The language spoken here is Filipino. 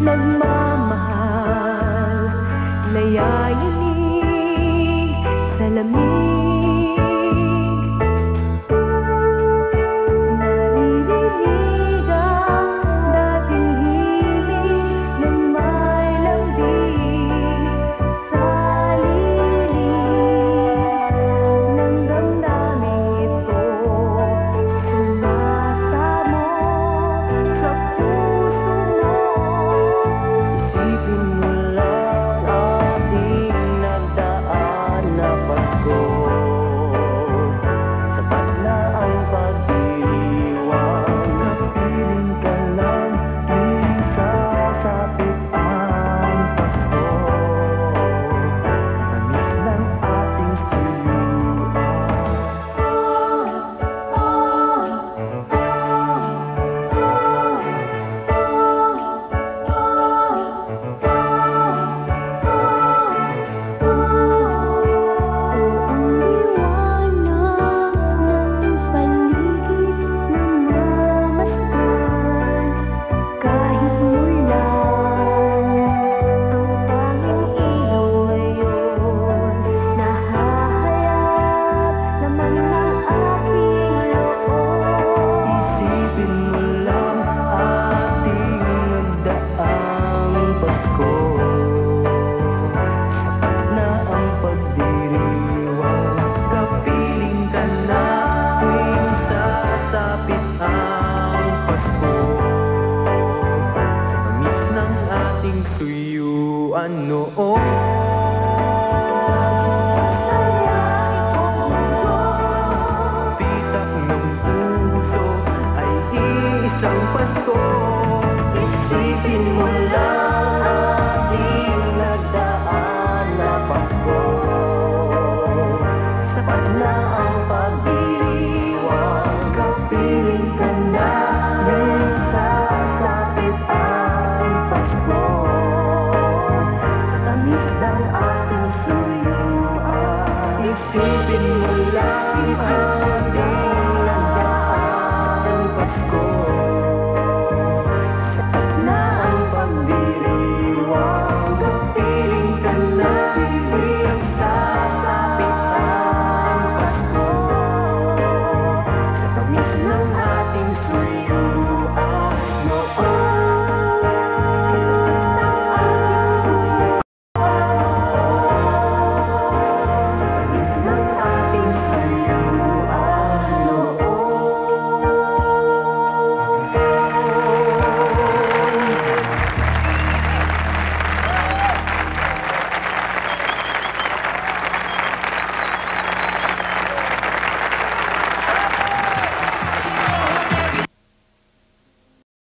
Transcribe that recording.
nagmamahal, nayayanig sa lamig. Naririnig ang dating himig ng may lambing sa lilim ng damdaming ito. Sumasamo sa puso mo. Isipin mo lang ating nagdaan na Pasko. Sapat na ang pagdiriwang, napiling ka lang tuwing sasapit ang Pasko. Sa tamis ng ating suyuan. Ang liwanag ng paligid namamasdan, kahit mulan ang tanging ilaw ngayon. Nahahayag naman ng aking loob. Isipin mo lang ating nagdaang Pasko. Sapat na ang pagdiriwang, kapiling ka na tuwing sasapit ang Pasko. Sa tamis ng ating suyuan noon. Saya itong mundo, Pitak ng puso ay iisang Pasko. Isipin mo lang